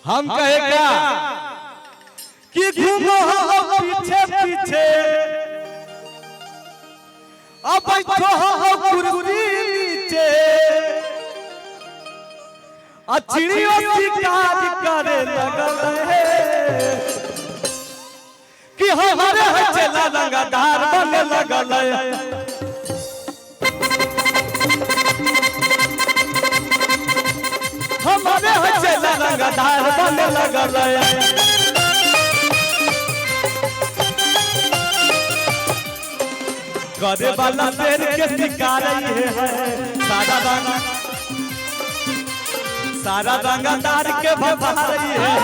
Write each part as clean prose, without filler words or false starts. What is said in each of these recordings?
हम कहेगा कि घूमो पीछे पीछे अब बैठो कुर्सी नीचे चिड़ियों शिकार करे लगल है कि हमारे चला लगातार बने लगल है। हमारे चला लगातार बने लगल है। करे वाला शेर के शिकार है सारा रंगदार के भभा रही है।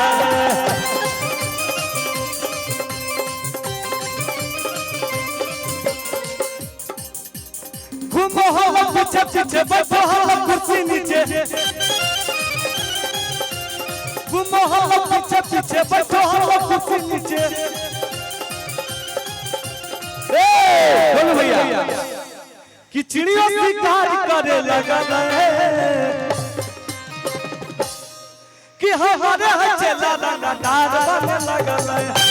घूमो हो पीछे पीछे बैठो हो कुर्सी नीचे घूमो हो पीछे पीछे बैठो हो कुर्सी नीचे। बोलो भैया कि चिड़ियों शिकार करे लगल है कि हमारे चला लगातार बने लगल है।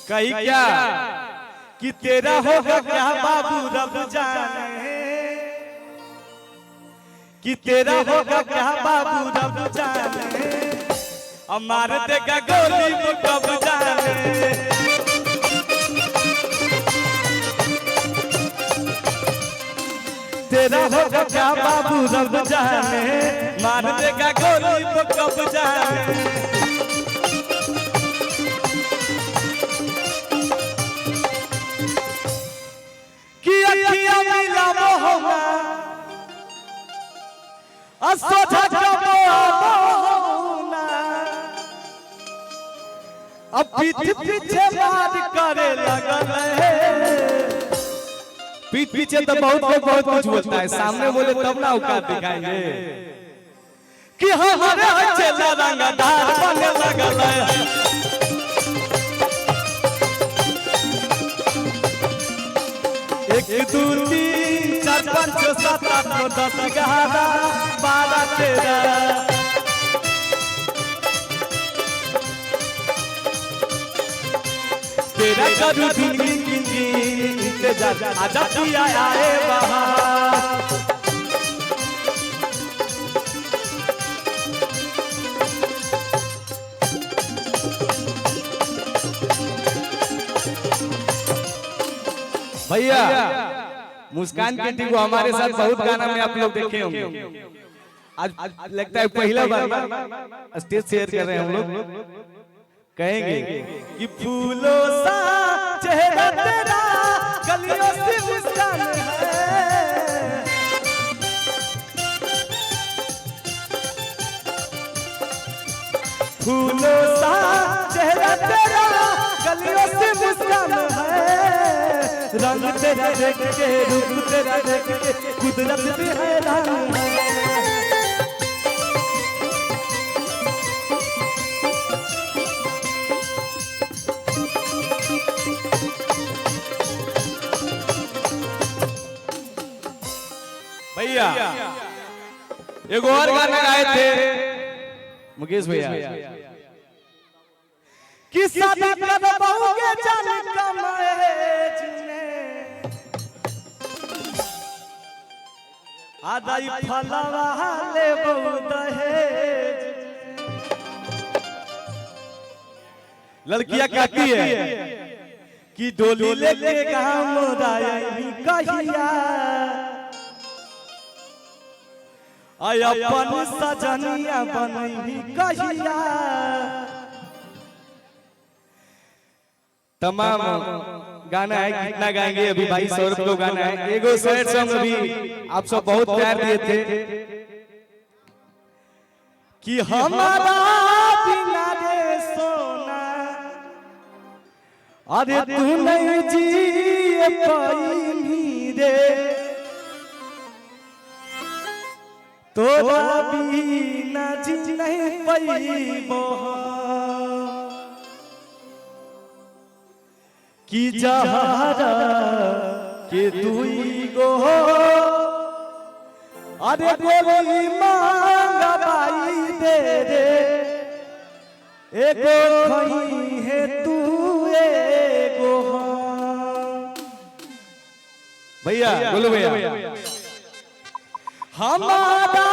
कही क्या कि तेरा होगा क्या बाबू रब जाने कि तेरा होगा क्या बाबू रब जाने अब मार देगा गोली वो कब जाने। तेरा होगा क्या बाबू रब जाने मार देगा गोली वो कब जाने। अब पीठ पीछे मार करे लगल है। पीठ पीछे तो बहुत कुछ बोलता है, सामने बोले तब ना औकात दिखाएंगे कि हमारे चला रंगदार बने लगल है। एक दो तीन चार पाँच छह सात आठ नौ 10 11 12 13 तेरा करू जिंदगी इंतजार आजा पिया आए बहार। भैया मुस्कान केटी को हमारे साथ बहुत गाना में आप लोग देखे होंगे। आज लगता है पहला बार स्टेज शेयर कर रहे हैं हम लोग। कहेंगे कि फूलों सा चेहरा तेरा गलियों से मुस्कान है। फूलों सा चेहरा तेरा गलियों से मुस्कान है। रंग तेरा देख के रूप तेरा देख के कुदरत भी हैरान है। भैया एक और गाना गाए थे मुकेश भैया कि शादी करवाओगे जान कमाएज में आदाई फलवा ले दहेज। लड़कियां कहती है कि डोली लेके गाँव कहिया आय अपन सजनिया बनही कहिया। तमाम गाना है, कितना गाएंगे अभी भाई, सौरभ को गाना है। एगो सैड सॉन्ग अभी आप सब बहुत प्यार दिए थे कि हमारा बिना रे सोना, अरे तू नहीं जी पाई रे, तोरा बिना जी नहीं पाईबो कि जहारा के दुई गो, अरे गोली मांगबाई दे रे, एगो खई है तू एगो। भैया बोलो भैया, हमारा